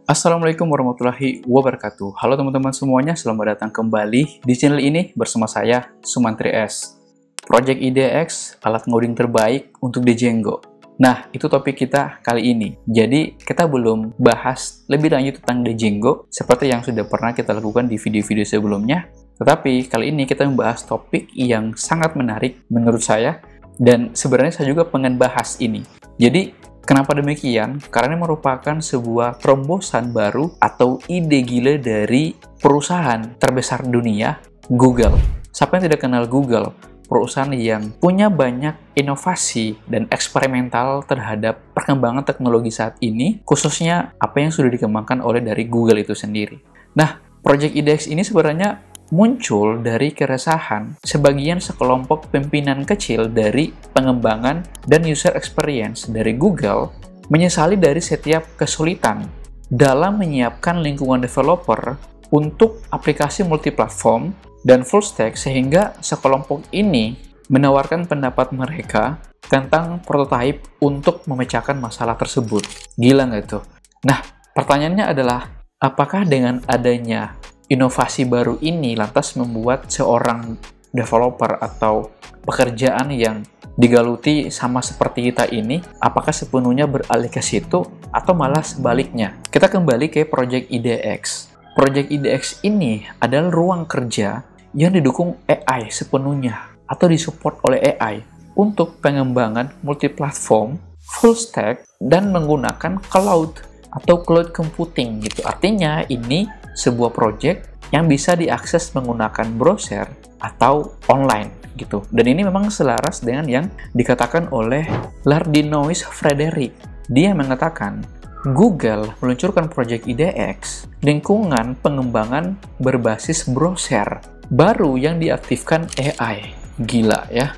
Assalamualaikum warahmatullahi wabarakatuh. Halo teman-teman semuanya, selamat datang kembali di channel ini bersama saya, Sumantri S. Project IDX, alat ngoding terbaik untuk Django. Nah, itu topik kita kali ini. Jadi, kita belum bahas lebih lanjut tentang Django, seperti yang sudah pernah kita lakukan di video-video sebelumnya. Tetapi, kali ini kita membahas topik yang sangat menarik menurut saya, dan sebenarnya saya juga pengen bahas ini. Jadi, kenapa demikian? Karena ini merupakan sebuah terobosan baru atau ide gila dari perusahaan terbesar dunia, Google. Siapa yang tidak kenal Google? Perusahaan yang punya banyak inovasi dan eksperimental terhadap perkembangan teknologi saat ini, khususnya apa yang sudah dikembangkan oleh dari Google itu sendiri. Nah, Project IDX ini sebenarnya muncul dari keresahan sebagian sekelompok pimpinan kecil dari pengembangan dan user experience dari Google menyesali dari setiap kesulitan dalam menyiapkan lingkungan developer untuk aplikasi multiplatform dan full stack, sehingga sekelompok ini menawarkan pendapat mereka tentang prototype untuk memecahkan masalah tersebut. Gila nggak tuh? Nah, pertanyaannya adalah, apakah dengan adanya inovasi baru ini lantas membuat seorang developer atau pekerjaan yang digeluti sama seperti kita ini, apakah sepenuhnya beralih ke situ atau malah sebaliknya? Kita kembali ke Project IDX. Project IDX ini adalah ruang kerja yang didukung AI sepenuhnya atau disupport oleh AI untuk pengembangan multiplatform, full stack, dan menggunakan cloud atau cloud computing gitu. Artinya ini sebuah project yang bisa diakses menggunakan browser atau online gitu. Dan ini memang selaras dengan yang dikatakan oleh Lardinois Frederick. Dia mengatakan, Google meluncurkan Project IDX, lingkungan pengembangan berbasis browser baru yang diaktifkan AI. Gila ya.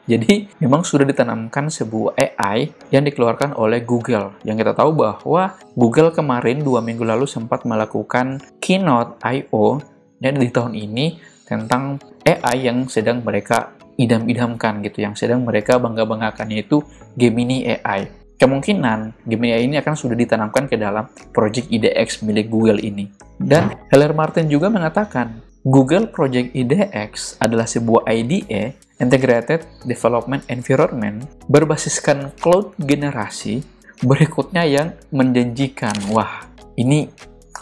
Jadi, memang sudah ditanamkan sebuah AI yang dikeluarkan oleh Google. Yang kita tahu bahwa Google kemarin 2 minggu lalu sempat melakukan Keynote I.O. dan di tahun ini tentang AI yang sedang mereka idam-idamkan gitu, yang sedang mereka bangga-banggakan, yaitu Gemini AI. Kemungkinan Gemini AI ini akan sudah ditanamkan ke dalam Project IDX milik Google ini. Dan Heller Martin juga mengatakan, Google Project IDX adalah sebuah IDE, Integrated Development Environment, berbasiskan cloud generasi berikutnya yang menjanjikan. Wah, ini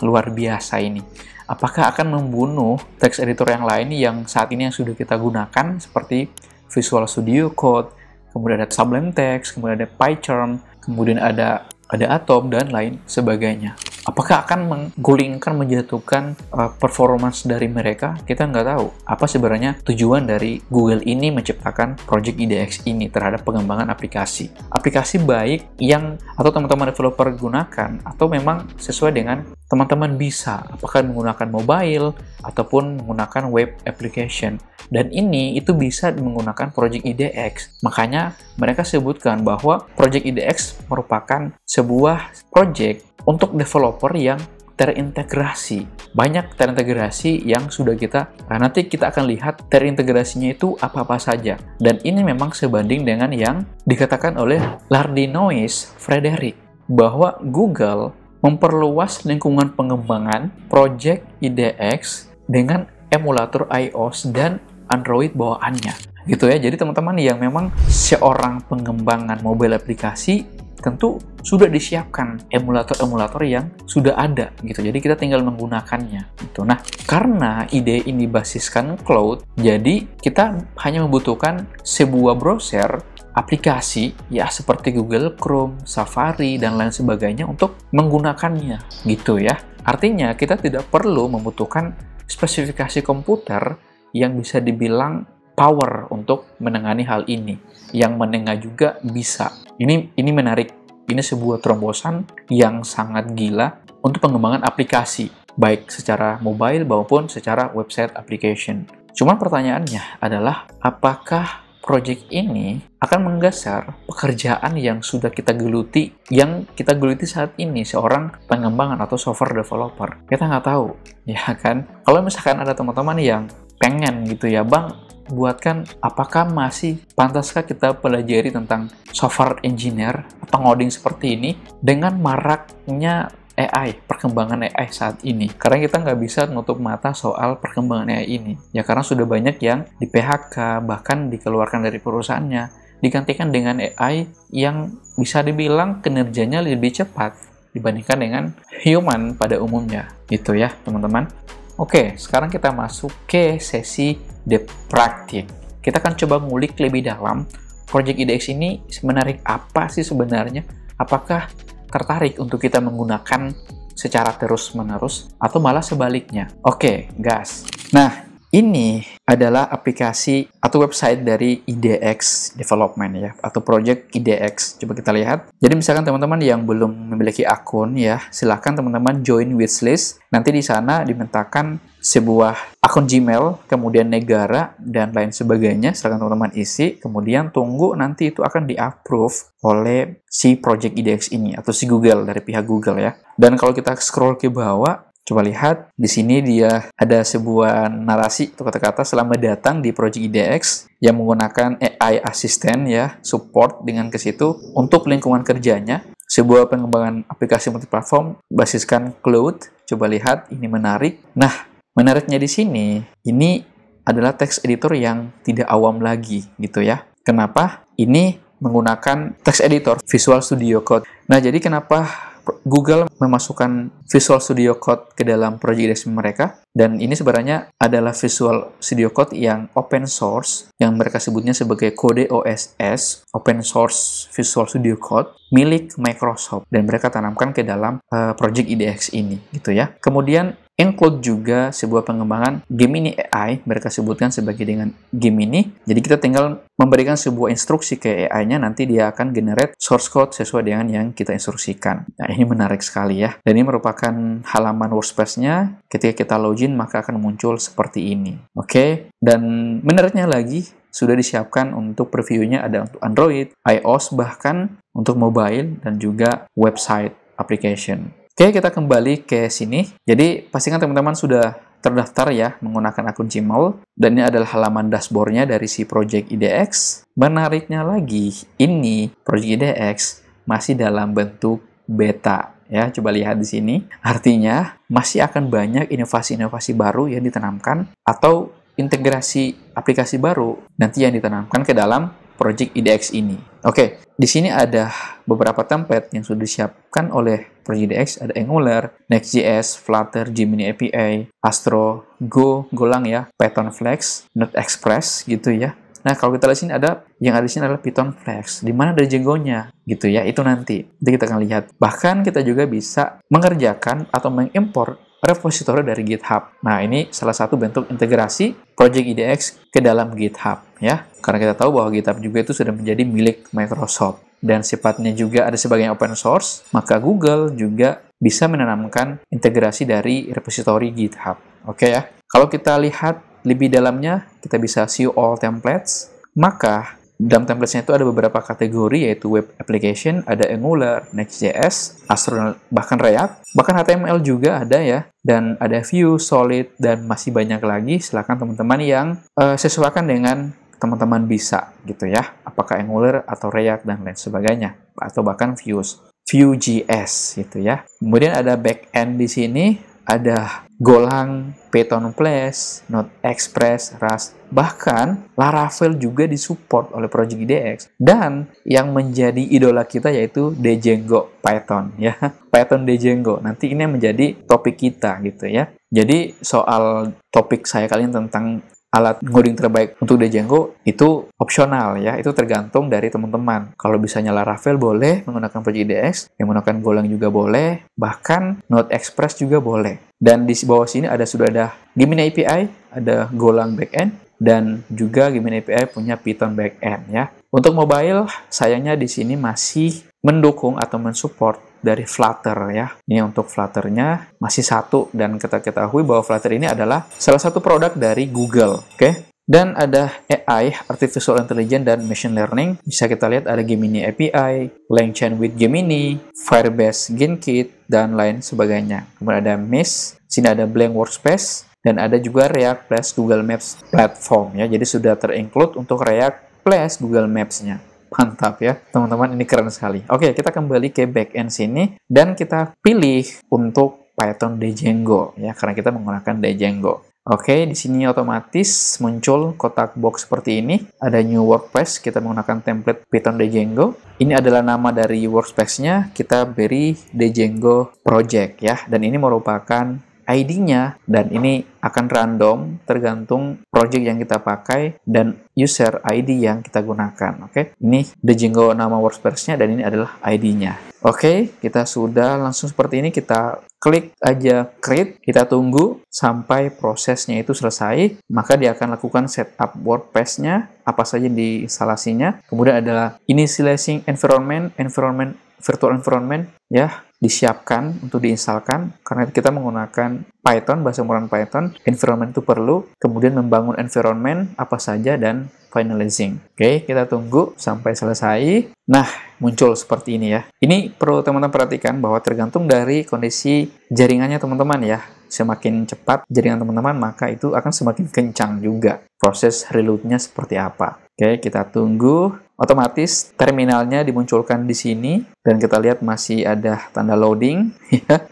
luar biasa ini. Apakah akan membunuh text editor yang lain yang saat ini yang sudah kita gunakan, seperti Visual Studio Code, kemudian ada Sublime Text, kemudian ada PyCharm, kemudian ada Atom, dan lain sebagainya. Apakah akan menggulingkan, menjatuhkan performance dari mereka? Kita nggak tahu. Apa sebenarnya tujuan dari Google ini menciptakan Project IDX ini terhadap pengembangan aplikasi? Aplikasi baik yang atau teman-teman developer gunakan, atau memang sesuai dengan teman-teman bisa, apakah menggunakan mobile ataupun menggunakan web application. Dan ini itu bisa menggunakan Project IDX. Makanya mereka sebutkan bahwa Project IDX merupakan sebuah project untuk developer yang terintegrasi. Banyak terintegrasi yang sudah nanti kita akan lihat terintegrasinya itu apa-apa saja. Dan ini memang sebanding dengan yang dikatakan oleh Lardinois Frederick, bahwa Google memperluas lingkungan pengembangan Project IDX dengan emulator iOS dan Android bawaannya. Gitu ya. Jadi teman-teman yang memang seorang pengembangan mobile aplikasi, tentu sudah disiapkan emulator-emulator yang sudah ada gitu. Jadi kita tinggal menggunakannya gitu. Nah, karena ide ini basiskan cloud, jadi kita hanya membutuhkan sebuah browser aplikasi ya seperti Google Chrome, Safari, dan lain sebagainya untuk menggunakannya gitu ya. Artinya kita tidak perlu membutuhkan spesifikasi komputer yang bisa dibilang power untuk menangani hal ini. Yang menengah juga bisa. Ini menarik. Ini sebuah terobosan yang sangat gila untuk pengembangan aplikasi, baik secara mobile maupun secara website application. Cuman pertanyaannya adalah, apakah project ini akan menggeser pekerjaan yang sudah kita geluti, saat ini seorang pengembangan atau software developer? Kita nggak tahu, ya kan? Kalau misalkan ada teman-teman yang pengen gitu ya, Bang, buatkan, apakah masih pantaskah kita pelajari tentang software engineer atau ngoding seperti ini dengan maraknya AI, perkembangan AI saat ini. Karena kita nggak bisa nutup mata soal perkembangan AI ini. Ya karena sudah banyak yang di PHK, bahkan dikeluarkan dari perusahaannya, digantikan dengan AI yang bisa dibilang kinerjanya lebih cepat dibandingkan dengan human pada umumnya. Gitu ya, teman-teman. Oke, sekarang kita masuk ke sesi The Practice. Kita akan coba ngulik lebih dalam Project IDX ini menarik apa sih sebenarnya? Apakah tertarik untuk kita menggunakan secara terus-menerus atau malah sebaliknya? Oke, gas. Nah, ini adalah aplikasi atau website dari IDX Development ya, atau Project IDX. Coba kita lihat. Jadi misalkan teman-teman yang belum memiliki akun ya, silakan teman-teman join wishlist. Nanti di sana dimintakan sebuah akun Gmail, kemudian negara, dan lain sebagainya. Silakan teman-teman isi, kemudian tunggu nanti itu akan di-approve oleh si Project IDX ini, atau si Google, dari pihak Google ya. Dan kalau kita scroll ke bawah, coba lihat, di sini dia ada sebuah narasi atau kata-kata selamat datang di Project IDX yang menggunakan AI Assistant ya, support dengan ke situ untuk lingkungan kerjanya, sebuah pengembangan aplikasi multiplatform basiskan cloud. Coba lihat, ini menarik. Nah, menariknya di sini, ini adalah text editor yang tidak awam lagi gitu ya. Kenapa? Ini menggunakan text editor Visual Studio Code. Nah, jadi kenapa Google memasukkan Visual Studio Code ke dalam Project IDX mereka? Dan ini sebenarnya adalah Visual Studio Code yang open source, yang mereka sebutnya sebagai Code OSS, Open Source Visual Studio Code, milik Microsoft. Dan mereka tanamkan ke dalam Project IDX ini, gitu ya. Kemudian include juga sebuah pengembangan Gemini AI, mereka sebutkan sebagai dengan Gemini. Jadi kita tinggal memberikan sebuah instruksi ke AI-nya, nanti dia akan generate source code sesuai dengan yang kita instruksikan. Nah, ini menarik sekali ya. Dan ini merupakan halaman workspace-nya. Ketika kita login, maka akan muncul seperti ini. Oke, dan menariknya lagi, sudah disiapkan untuk previewnya, ada untuk Android, iOS, bahkan untuk mobile, dan juga website application. Oke, kita kembali ke sini. Jadi, pastikan teman-teman sudah terdaftar ya menggunakan akun Gmail. Dan ini adalah halaman dashboard-nya dari si Project IDX. Menariknya lagi, ini Project IDX masih dalam bentuk beta. Ya, coba lihat di sini. Artinya, masih akan banyak inovasi-inovasi baru yang ditanamkan atau integrasi aplikasi baru nanti yang ditanamkan ke dalam Project IDX ini. Oke, di sini ada beberapa template yang sudah disiapkan oleh Project IDX. Ada Angular, Next.js, Flutter, Gemini API, Astro, Go, Golang ya, Python Flex, Node Express gitu ya. Nah, kalau kita lihat sini yang ada di sini adalah Python Flex. Di mana ada Django-nya gitu ya, itu nanti kita akan lihat. Bahkan kita juga bisa mengerjakan atau mengimpor repository dari GitHub. Nah, ini salah satu bentuk integrasi Project IDX ke dalam GitHub ya. Karena kita tahu bahwa GitHub juga itu sudah menjadi milik Microsoft dan sifatnya juga ada sebagai open source, maka Google juga bisa menanamkan integrasi dari repository GitHub. Oke ya. Kalau kita lihat lebih dalamnya, kita bisa see all templates. Maka dalam templates-nya itu ada beberapa kategori, yaitu web application, ada Angular, Next.js, Astro, bahkan React, bahkan HTML juga ada ya, dan ada Vue, Solid, dan masih banyak lagi. Silakan teman-teman yang sesuaikan dengan teman-teman bisa gitu ya, apakah Angular atau React dan lain sebagainya, atau bahkan Vue.js gitu ya. Kemudian ada backend di sini, ada Golang, Python Flash, Node Express, Rust, bahkan Laravel juga disupport oleh Project IDX. Dan yang menjadi idola kita yaitu Django Python ya. Python Django. Nanti ini menjadi topik kita gitu ya. Jadi soal topik saya kali ini tentang alat ngoding terbaik untuk Django itu opsional ya, itu tergantung dari teman-teman. Kalau bisanya Laravel boleh menggunakan Project IDX, yang menggunakan Golang juga boleh, bahkan Node Express juga boleh. Dan di bawah sini sudah ada Gemini API, ada Golang backend, dan juga Gemini API punya Python backend ya. Untuk mobile, sayangnya di sini masih mendukung atau mensupport dari Flutter ya. Ini untuk Flutter-nya masih satu, dan kita ketahui bahwa Flutter ini adalah salah satu produk dari Google. Oke. Dan ada AI, Artificial Intelligence dan Machine Learning. Bisa kita lihat ada Gemini API, LangChain with Gemini, Firebase GenKit, dan lain sebagainya. Kemudian ada Mesh, sini ada Blank Workspace, dan ada juga React plus Google Maps Platform ya. Jadi sudah terinclude untuk React plus Google Maps-nya. Mantap ya, teman-teman, ini keren sekali. Oke, kita kembali ke backend sini dan kita pilih untuk Python Django ya, karena kita menggunakan Django. Oke, di sini otomatis muncul kotak box seperti ini. Ada new workspace, kita menggunakan template Python Django. Ini adalah nama dari workspace-nya, kita beri Django project ya, dan ini merupakan ID-nya, dan ini akan random tergantung project yang kita pakai dan user ID yang kita gunakan. Oke, ini Django nama workspace-nya dan ini adalah ID-nya. Oke, kita sudah langsung seperti ini, kita klik aja create, kita tunggu sampai prosesnya itu selesai, maka dia akan lakukan setup workspace-nya, apa saja diinstalasinya. Kemudian adalah initializing environment, virtual environment ya, disiapkan untuk diinstalkan karena kita menggunakan Python, bahasa pemrograman Python. Environment itu perlu, kemudian membangun environment apa saja, dan finalizing. Oke, kita tunggu sampai selesai. Nah, muncul seperti ini ya. Ini perlu teman-teman perhatikan bahwa tergantung dari kondisi jaringannya teman-teman ya. Semakin cepat jaringan teman-teman, maka itu akan semakin kencang juga proses reload-nya seperti apa. Oke, kita tunggu. Otomatis terminalnya dimunculkan di sini dan kita lihat masih ada tanda loading.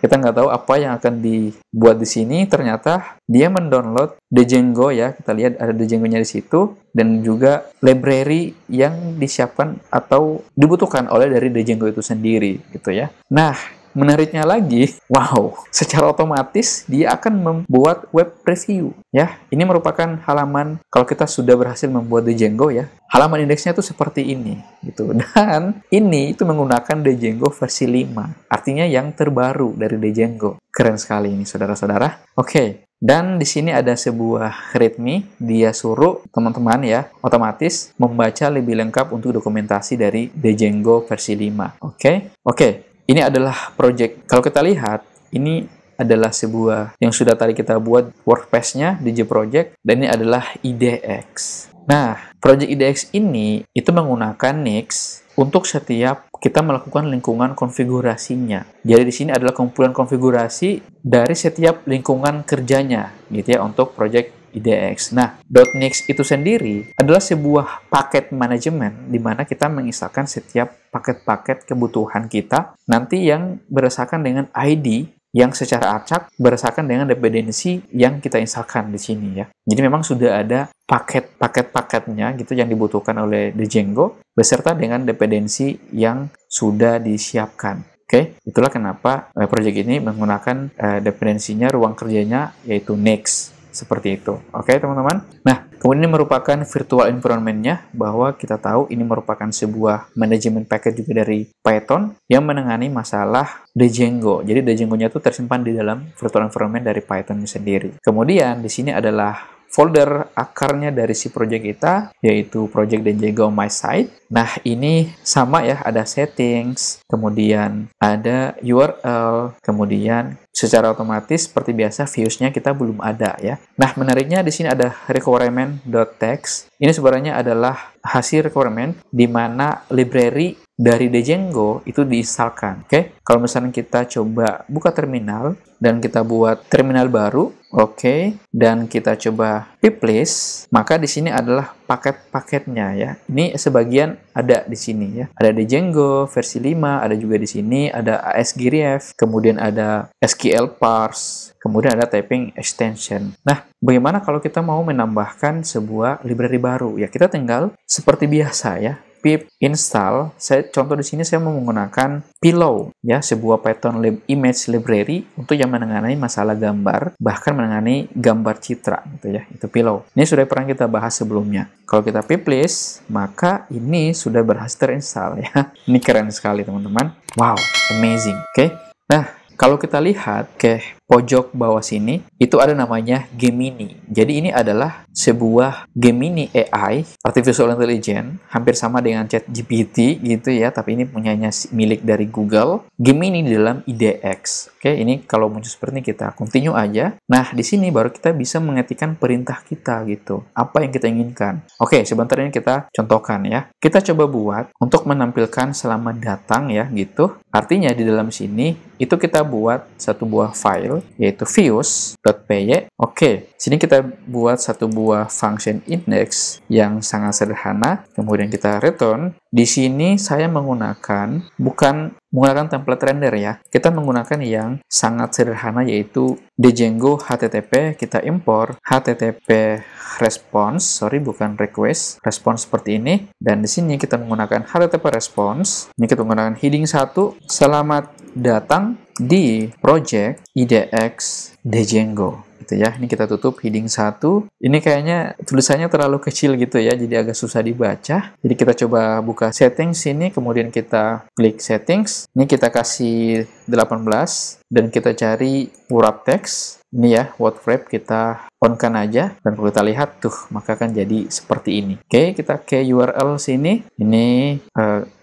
Kita nggak tahu apa yang akan dibuat di sini. Ternyata dia mendownload Django ya. Kita lihat ada Django-nya di situ dan juga library yang disiapkan atau dibutuhkan oleh dari Django itu sendiri gitu ya. Nah, menariknya lagi, wow, secara otomatis dia akan membuat web preview ya. Ini merupakan halaman, kalau kita sudah berhasil membuat Django ya, halaman indeksnya itu seperti ini gitu. Dan ini itu menggunakan Django versi 5, artinya yang terbaru dari Django. Keren sekali ini saudara-saudara. Oke. Dan di sini ada sebuah readme, dia suruh teman-teman ya otomatis membaca lebih lengkap untuk dokumentasi dari Django versi 5. Oke. Ini adalah project. Kalau kita lihat, ini adalah sebuah yang sudah tadi kita buat workspace-nya, DJ Project, dan ini adalah IDX. Nah, project IDX ini itu menggunakan Nix untuk setiap kita melakukan lingkungan konfigurasinya. Jadi di sini adalah kumpulan konfigurasi dari setiap lingkungan kerjanya, gitu ya, untuk project IDX. Nah, .nix itu sendiri adalah sebuah paket manajemen di mana kita menginstalkan setiap paket-paket kebutuhan kita nanti yang berdasarkan dengan ID yang secara acak berdasarkan dengan dependensi yang kita instalkan di sini ya. Jadi memang sudah ada paket-paketnya gitu yang dibutuhkan oleh Django beserta dengan dependensi yang sudah disiapkan. Oke, itulah kenapa project ini menggunakan dependensinya, ruang kerjanya yaitu Nix. Seperti itu. Oke, teman-teman. Nah, kemudian ini merupakan virtual environment-nya, bahwa kita tahu ini merupakan sebuah manajemen package juga dari Python yang menangani masalah Django. Jadi Django-nya itu tersimpan di dalam virtual environment dari Python sendiri. Kemudian di sini adalah folder akarnya dari si project kita, yaitu project Django My Site. Nah, ini sama ya, ada settings, kemudian ada URL, kemudian secara otomatis seperti biasa views-nya kita belum ada ya. Nah, menariknya di sini ada requirement.txt. Ini sebenarnya adalah hasil requirement di mana library dari Django itu diinstalkan. Oke, kalau misalnya kita coba buka terminal dan kita buat terminal baru, oke, dan kita coba Pplist, maka di sini adalah paket-paketnya ya. Ini sebagian ada di sini ya. Ada Django versi 5, ada juga di sini ada ASGREF, kemudian ada SQL parse, kemudian ada typing extension. Nah, bagaimana kalau kita mau menambahkan sebuah library baru? Ya, kita tinggal seperti biasa ya. Pip install, contoh di sini saya mau menggunakan Pillow ya, sebuah Python image library untuk yang menangani masalah gambar, bahkan menangani gambar citra gitu ya, itu Pillow. Ini sudah pernah kita bahas sebelumnya. Kalau kita Pplist, maka ini sudah berhasil terinstall ya. Ini keren sekali teman-teman. Wow, amazing. Oke. Nah, kalau kita lihat ke pojok bawah sini, itu ada namanya Gemini. Jadi ini adalah sebuah Gemini AI, Artificial Intelligence, hampir sama dengan ChatGPT gitu ya, tapi ini punyanya milik dari Google. Gemini di dalam IDX. Oke, ini kalau muncul seperti ini kita continue aja. Nah, di sini baru kita bisa mengetikkan perintah kita gitu. Apa yang kita inginkan. Oke, sebentar ini kita contohkan ya. Kita coba buat untuk menampilkan selamat datang ya gitu. Artinya di dalam sini itu kita buat satu buah file file, yaitu views.py. Oke, sini kita buat satu buah function index yang sangat sederhana, kemudian kita return. Di sini saya bukan menggunakan template render ya, kita menggunakan yang sangat sederhana yaitu Django HTTP. Kita impor HTTP response, bukan request, response seperti ini. Dan di sini kita menggunakan HTTP response. Ini kita menggunakan heading 1, selamat datang di project IDX Django. Gitu ya. Ini kita tutup heading 1. Ini kayaknya tulisannya terlalu kecil gitu ya, jadi agak susah dibaca. Jadi kita coba buka settings sini, kemudian kita klik settings. Ini kita kasih 18 dan kita cari wrap text. Ini ya, word wrap kita on-kan aja, dan kalau kita lihat tuh, maka akan jadi seperti ini. Oke, kita ke URL sini. Ini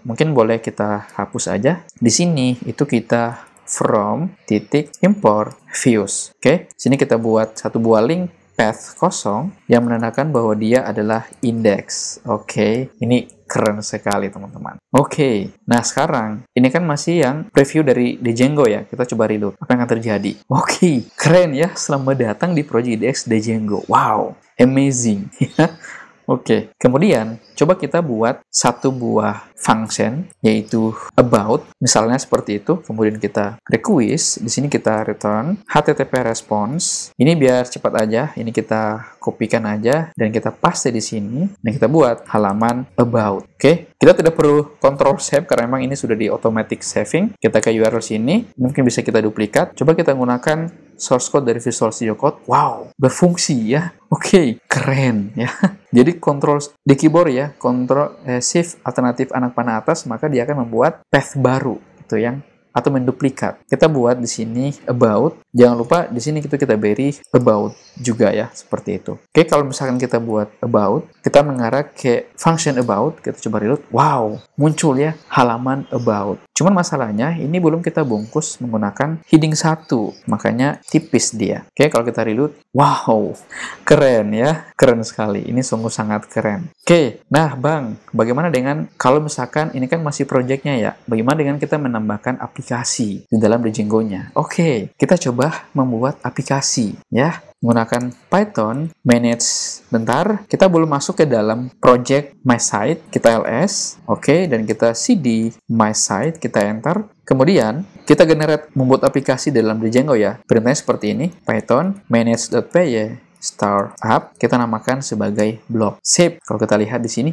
mungkin boleh kita hapus aja. Di sini itu kita from import views. Oke, sini kita buat satu buah link path kosong yang menandakan bahwa dia adalah index. Oke, ini keren sekali teman-teman. Oke, nah sekarang ini kan masih yang preview dari Django ya. Kita coba reload. Apa yang akan terjadi? Oke, keren ya. Selamat datang di Project IDX Django. Wow, amazing. Oke, kemudian coba kita buat satu buah function yaitu about, misalnya seperti itu. Kemudian kita request, di sini kita return HTTP response. Ini biar cepat aja, ini kita kopikan aja dan kita paste di sini dan kita buat halaman about. Oke, kita tidak perlu control save karena memang ini sudah di automatic saving. Kita ke URL sini, mungkin bisa kita duplikat. Coba kita gunakan source code dari Visual Studio Code. Wow, berfungsi ya. Oke, keren ya. Jadi control di keyboard ya, control shift alternatif anak panah atas, maka dia akan membuat path baru gitu yang atau menduplikat. Kita buat di sini about. Jangan lupa di sini kita beri about juga ya, seperti itu. Oke, kalau misalkan kita buat about, kita mengarah ke function about, kita coba reload. Wow, muncul ya halaman about. Cuman masalahnya ini belum kita bungkus menggunakan heading 1, makanya tipis dia. Oke, kalau kita reload, wow, keren ya, keren sekali. Ini sungguh sangat keren. Oke, nah Bang, bagaimana dengan kalau misalkan ini kan masih projectnya ya, bagaimana dengan kita menambahkan aplikasi di dalam Django-nya? Oke, kita coba membuat aplikasi ya. Menggunakan Python manage, bentar, kita belum masuk ke dalam project my site, kita ls, oke, dan kita cd my site, kita enter. Kemudian kita generate membuat aplikasi dalam Django ya. Perintahnya seperti ini, Python manage.py startup, kita namakan sebagai blog. Save. Kalau kita lihat di sini,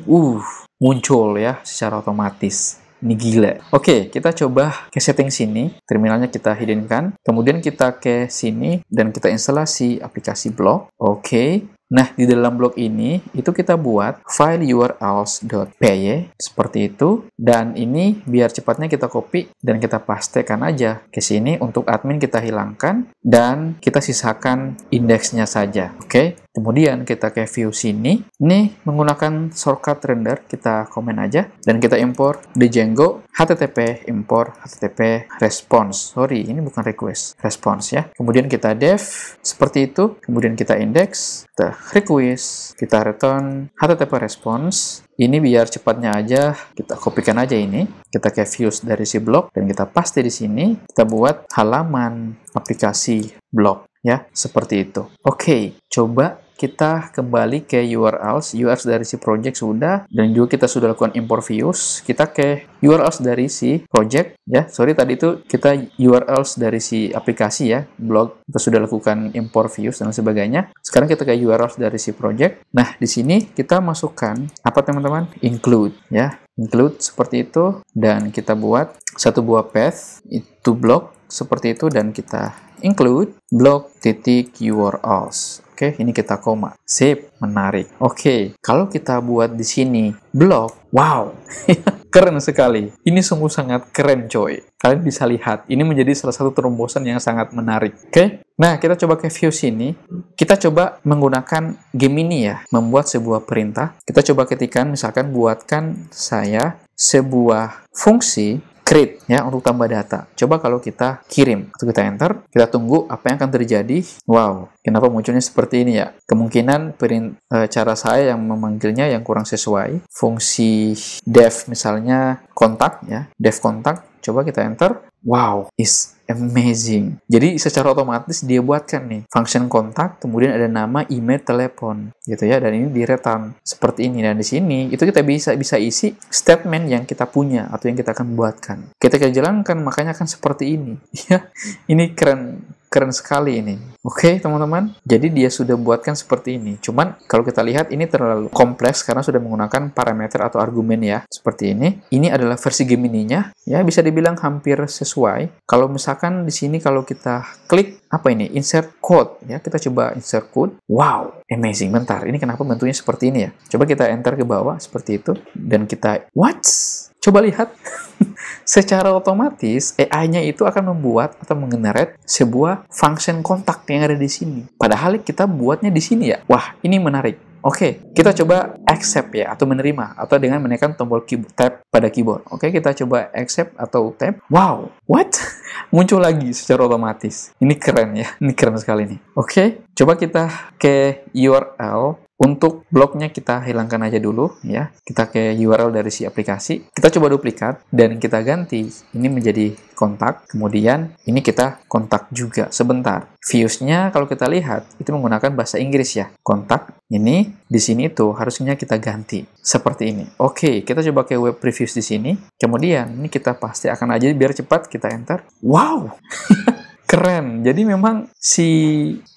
muncul ya secara otomatis. Ini gila. Oke, kita coba ke setting sini. Terminalnya kita hiddenkan. Kemudian kita ke sini dan kita instalasi aplikasi blog. Oke. Nah, di dalam blog ini, itu kita buat file urls.py seperti itu. Dan ini biar cepatnya kita copy dan kita pastekan aja ke sini. Untuk admin kita hilangkan dan kita sisakan indeksnya saja. Oke. Kemudian kita ke view sini. Ini menggunakan shortcut render, kita komen aja. Dan kita import Django HTTP import HTTP response. Sorry, ini bukan request, response ya. Kemudian kita dev seperti itu. Kemudian kita index, kita request, kita return HTTP response. Ini biar cepatnya aja, kita kopikan aja ini. Kita ke views dari si blog dan kita paste di sini. Kita buat halaman aplikasi blog ya, seperti itu. Oke, coba kita kembali ke URLs dari si project sudah, dan juga kita sudah lakukan import views. Kita ke URLs dari si project ya. Sorry, tadi itu kita URLs dari si aplikasi ya, blog. Kita sudah lakukan import views dan sebagainya. Sekarang kita ke URLs dari si project. Nah, di sini kita masukkan apa teman-teman? Include ya. Include seperti itu, dan kita buat satu buah path itu blog seperti itu, dan kita include blog.urls. Oke, ini kita koma. Sip, menarik. Oke, kalau kita buat di sini blog, wow, keren sekali. Ini sungguh sangat keren, coy. Kalian bisa lihat, ini menjadi salah satu terobosan yang sangat menarik. Oke, nah kita coba ke view sini. Kita coba menggunakan game ini ya, membuat sebuah perintah. Kita coba ketikkan, misalkan buatkan saya sebuah fungsi create ya untuk tambah data. Coba kalau kita kirim, atau kita enter, kita tunggu apa yang akan terjadi. Wow, kenapa munculnya seperti ini ya? Kemungkinan cara saya yang memanggilnya yang kurang sesuai. Fungsi def misalnya kontak ya, def kontak. Coba kita enter. Wow, is amazing. Jadi secara otomatis dia buatkan nih function kontak, kemudian ada nama, email, telepon, gitu ya. Dan ini direkam seperti ini. Dan di sini itu kita bisa isi statement yang kita punya atau yang kita akan buatkan. Kita jalankan, makanya akan seperti ini. Ya, ini keren sekali ini. Oke, teman-teman. Jadi dia sudah buatkan seperti ini. Cuman kalau kita lihat ini terlalu kompleks karena sudah menggunakan parameter atau argumen ya. Seperti ini. Ini adalah versi Gemini-nya. Ya, bisa dibilang hampir sesuai. Kalau misalkan di sini kalau kita klik apa ini? Insert code ya. Kita coba insert code. Wow, amazing. Bentar. Ini kenapa bentuknya seperti ini ya? Coba kita enter ke bawah seperti itu dan kita what? Coba lihat. Secara otomatis AI-nya itu akan membuat atau mengenerate sebuah function kontak yang ada di sini. Padahal kita buatnya di sini ya. Wah, ini menarik. Oke, kita coba accept ya, atau menerima, atau dengan menekan tombol tab pada keyboard. Oke, kita coba accept atau tab. Wow, what? Muncul lagi secara otomatis. Ini keren ya, ini keren sekali nih. Oke, coba kita ke URL. Untuk bloknya kita hilangkan aja dulu ya. Kita ke URL dari si aplikasi. Kita coba duplikat dan kita ganti. Ini menjadi kontak. Kemudian ini kita kontak juga. Sebentar. Views-nya kalau kita lihat itu menggunakan bahasa Inggris ya. Kontak ini di sini itu harusnya kita ganti seperti ini. Oke, kita coba ke web previews di sini. Kemudian ini kita pasti akan aja biar cepat kita enter. Wow. Keren. Jadi memang si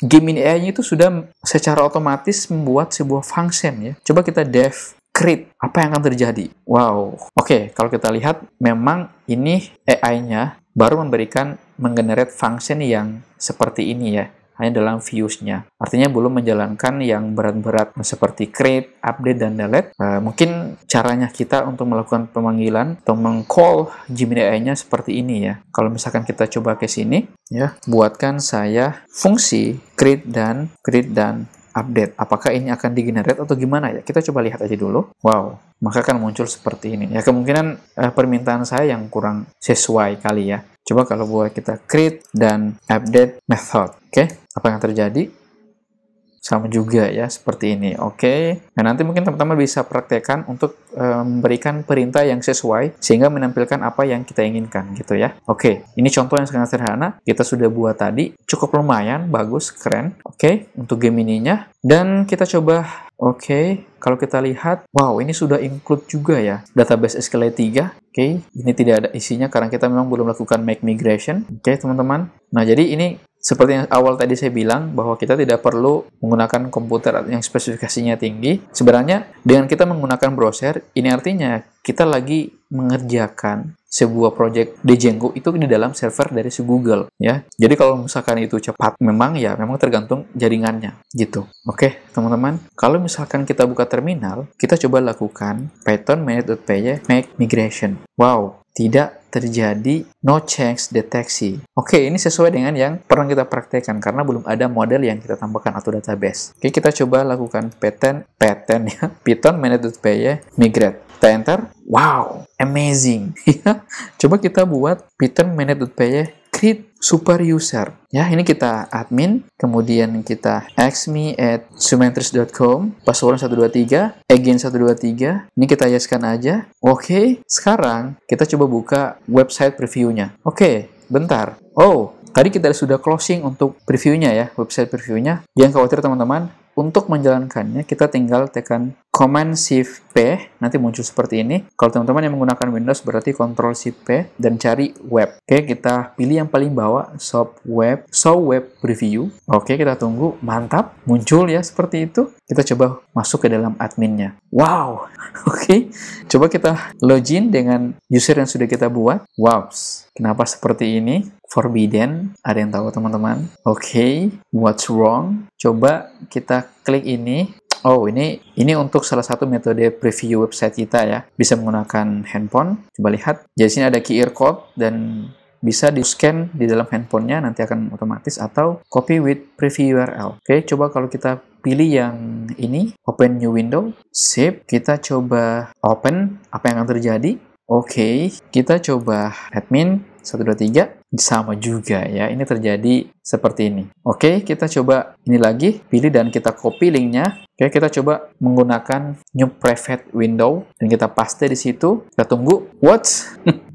Gemini AI-nya itu sudah secara otomatis membuat sebuah function ya. Coba kita dev create. Apa yang akan terjadi? Wow. Oke, kalau kita lihat memang ini AI-nya baru memberikan menggenerate function yang seperti ini ya. Hanya dalam views-nya. Artinya belum menjalankan yang berat-berat seperti create, update, dan delete. Mungkin caranya kita untuk melakukan pemanggilan atau meng-call Gemini AI-nya seperti ini ya. Kalau misalkan kita coba ke sini, ya, buatkan saya fungsi create dan update. Apakah ini akan digenerate atau gimana ya? Kita coba lihat aja dulu. Wow, maka akan muncul seperti ini. Ya, kemungkinan permintaan saya yang kurang sesuai kali ya. Coba kalau buat kita create dan update method. Oke, apa yang terjadi? Sama juga ya, seperti ini. Oke. Nah, nanti mungkin teman-teman bisa praktekkan untuk memberikan perintah yang sesuai sehingga menampilkan apa yang kita inginkan gitu ya. Oke, ini contoh yang sangat sederhana. Kita sudah buat tadi, cukup lumayan, bagus, keren. Oke, untuk Gemini-nya. Dan kita coba, oke, kalau kita lihat, wow, ini sudah include juga ya, database SQL3. Oke, ini tidak ada isinya karena kita memang belum melakukan make migration. Oke, teman-teman. Nah, jadi ini seperti yang awal tadi saya bilang, bahwa kita tidak perlu menggunakan komputer yang spesifikasinya tinggi. Sebenarnya, dengan kita menggunakan browser, ini artinya kita lagi mengerjakan sebuah project di Django itu di dalam server dari si Google, ya. Jadi kalau misalkan itu cepat, memang tergantung jaringannya, gitu. Oke, teman-teman. Kalau misalkan kita buka terminal, kita coba lakukan Python manage.py make migration. Wow, tidak terjadi no change deteksi. Oke, ini sesuai dengan yang pernah kita praktekkan karena belum ada model yang kita tambahkan atau database. Oke, kita coba lakukan Python manage.py migrate. Kita enter. Wow, amazing. Coba kita buat Python manage.py create super user. Ya, ini kita admin, kemudian kita xme@sumantris.com, password 123, again 123. Ini kita yeskan aja. Oke, sekarang kita coba buka website previewnya. Oke, bentar. Oh, tadi kita sudah closing untuk previewnya ya, website previewnya. Jangan khawatir teman-teman, untuk menjalankannya kita tinggal tekan Command Shift P, nanti muncul seperti ini. Kalau teman-teman yang menggunakan Windows berarti Ctrl Shift P dan cari web. Oke, kita pilih yang paling bawah, show web preview. Oke, kita tunggu. Mantap, muncul ya seperti itu. Kita coba masuk ke dalam adminnya. Wow. Oke, coba kita login dengan user yang sudah kita buat. Wow, kenapa seperti ini? Forbidden, ada yang tahu teman-teman? Oke, what's wrong? Coba kita klik ini. Oh, ini untuk salah satu metode preview website kita ya. Bisa menggunakan handphone. Coba lihat. Jadi sini ada QR code dan bisa di-scan di dalam handphonenya, nanti akan otomatis, atau copy with preview URL. Oke, coba kalau kita pilih yang ini, open new window, save, kita coba open, apa yang akan terjadi? Oke, kita coba admin 123, sama juga ya, ini terjadi seperti ini. Oke, kita coba ini lagi, pilih dan kita copy linknya. Oke, kita coba menggunakan new private window dan kita paste di situ. Kita tunggu. What?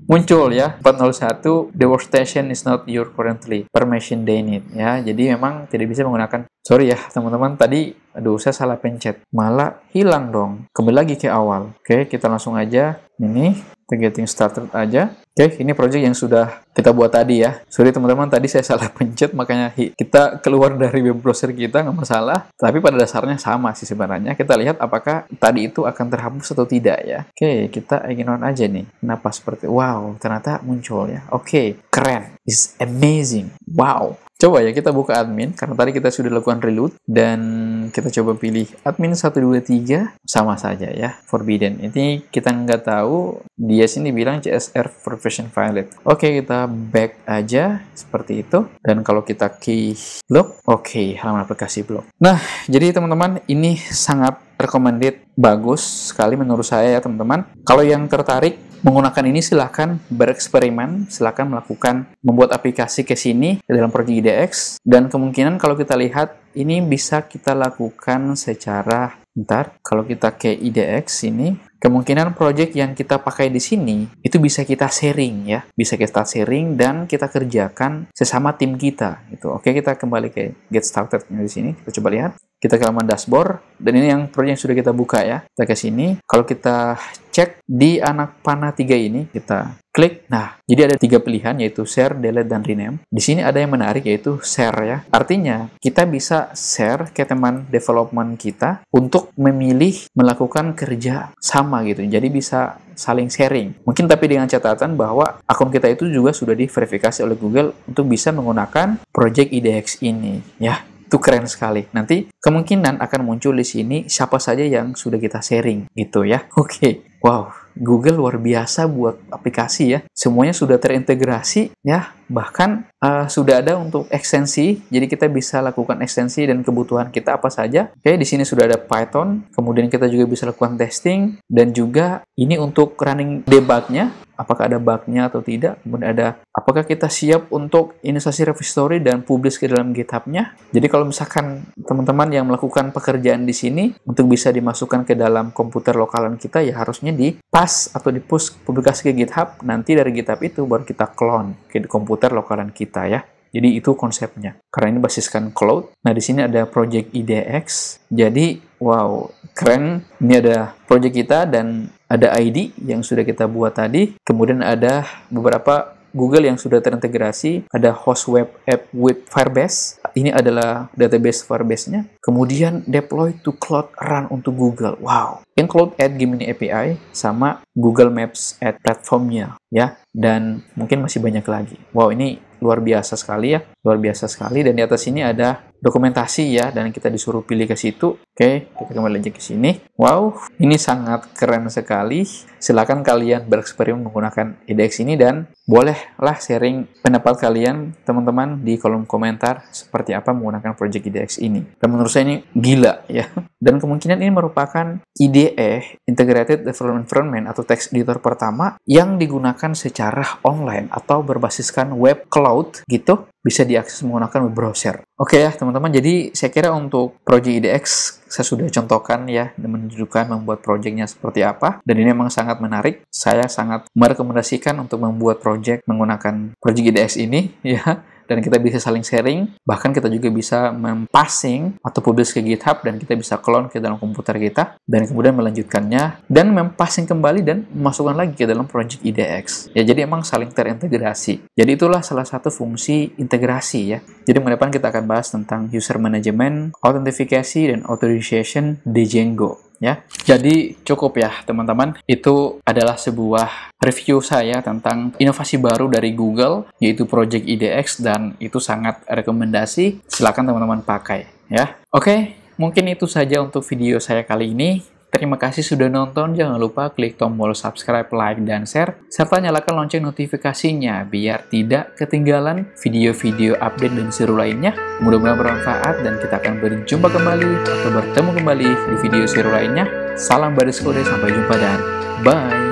muncul ya 401, the workstation is not your currently permission they need ya. Jadi memang tidak bisa menggunakan, sorry ya teman-teman, tadi aduh saya salah pencet, malah hilang dong. Kembali lagi ke awal. Oke, kita langsung aja ini kita getting started aja. Oke, ini project yang sudah kita buat tadi ya. Sorry teman-teman, tadi saya salah pencet, makanya kita keluar dari web browser kita, nggak masalah. Tapi pada dasarnya sama sih sebenarnya. Kita lihat apakah tadi itu akan terhapus atau tidak ya. Oke, kita ignore aja nih. Kenapa seperti, wow, ternyata muncul ya. Oke, keren. It's amazing. Wow. Coba ya kita buka admin, karena tadi kita sudah lakukan reload, dan kita coba pilih admin 123, sama saja ya, forbidden. Ini kita nggak tahu, dia sini bilang CSR version violate. Oke, kita back aja, seperti itu. Dan kalau kita key block, oke, halaman aplikasi block. Nah, jadi teman-teman, ini sangat recommended, bagus sekali menurut saya ya teman-teman. Kalau yang tertarik menggunakan ini, silahkan bereksperimen, silahkan melakukan membuat aplikasi ke sini ke dalam Project IDX, dan kemungkinan kalau kita lihat ini bisa kita lakukan secara, bentar, kalau kita ke IDX ini, kemungkinan project yang kita pakai di sini itu bisa kita sharing ya, bisa kita sharing dan kita kerjakan sesama tim kita gitu. Oke, kita kembali ke get started di sini, kita coba lihat. Kita ke halaman dashboard, dan ini yang project yang sudah kita buka ya. Kita ke sini, kalau kita cek di anak panah 3 ini, kita klik. Nah, jadi ada 3 pilihan, yaitu share, delete, dan rename. Di sini ada yang menarik, yaitu share ya. Artinya, kita bisa share ke teman development kita untuk memilih melakukan kerja sama gitu. Jadi bisa saling sharing. Mungkin tapi dengan catatan bahwa akun kita itu juga sudah diverifikasi oleh Google untuk bisa menggunakan Project IDX ini ya. Itu keren sekali. Nanti kemungkinan akan muncul di sini siapa saja yang sudah kita sharing gitu ya. Oke. Wow, Google luar biasa buat aplikasi ya. Semuanya sudah terintegrasi ya. Bahkan sudah ada untuk ekstensi. Jadi kita bisa lakukan ekstensi dan kebutuhan kita apa saja. Oke, di sini sudah ada Python. Kemudian kita juga bisa lakukan testing, dan juga ini untuk running debugnya. Apakah ada bugnya atau tidak. Kemudian ada apakah kita siap untuk inisiasi repository dan publish ke dalam GitHub-nya. Jadi kalau misalkan teman-teman yang melakukan pekerjaan di sini untuk bisa dimasukkan ke dalam komputer lokalan kita, ya harusnya di-pass atau di-push publikasi ke GitHub. Nanti dari GitHub itu baru kita clone ke komputer lokalan kita ya. Jadi itu konsepnya. Karena ini basiskan cloud. Nah, di sini ada Project IDX. Jadi, wow, keren. Ini ada project kita dan ada ID yang sudah kita buat tadi. Kemudian ada beberapa Google yang sudah terintegrasi. Ada host web app with Firebase. Ini adalah database Firebase-nya. Kemudian deploy to cloud run untuk Google. Wow. Include add Gemini API sama Google Maps add platformnya ya. Dan mungkin masih banyak lagi. Wow, ini luar biasa sekali ya. Luar biasa sekali. Dan di atas ini ada dokumentasi ya, dan kita disuruh pilih ke situ. Oke, kita kembali lagi ke sini. Wow, ini sangat keren sekali. Silakan kalian bereksperimen menggunakan IDX ini, dan bolehlah sharing pendapat kalian teman-teman di kolom komentar seperti apa menggunakan Project IDX ini. Dan menurut saya ini gila ya. Dan kemungkinan ini merupakan IDE, Integrated Development Environment atau text editor pertama yang digunakan secara online atau berbasiskan web cloud gitu, bisa diakses menggunakan web browser. Oke ya teman-teman, jadi saya kira untuk Project IDX saya sudah contohkan ya, dan menunjukkan membuat projectnya seperti apa, dan ini memang sangat menarik. Saya sangat merekomendasikan untuk membuat project menggunakan Project IDX ini ya. Dan kita bisa saling sharing, bahkan kita juga bisa mempassing atau publish ke GitHub, dan kita bisa clone ke dalam komputer kita, dan kemudian melanjutkannya, dan mempassing kembali, dan memasukkan lagi ke dalam Project IDX. Ya, jadi emang saling terintegrasi. Jadi itulah salah satu fungsi integrasi ya. Jadi ke depan kita akan bahas tentang user management, authentication, dan authorization di Django. Ya, jadi cukup ya teman-teman. Itu adalah sebuah review saya tentang inovasi baru dari Google, yaitu Project IDX, dan itu sangat rekomendasi. Silakan teman-teman pakai ya. Oke, mungkin itu saja untuk video saya kali ini. Terima kasih sudah nonton. Jangan lupa klik tombol subscribe, like, dan share, serta nyalakan lonceng notifikasinya biar tidak ketinggalan video-video update dan seru lainnya. Mudah-mudahan bermanfaat, dan kita akan berjumpa kembali atau bertemu kembali di video seru lainnya. Salam baris kode, sampai jumpa dan bye!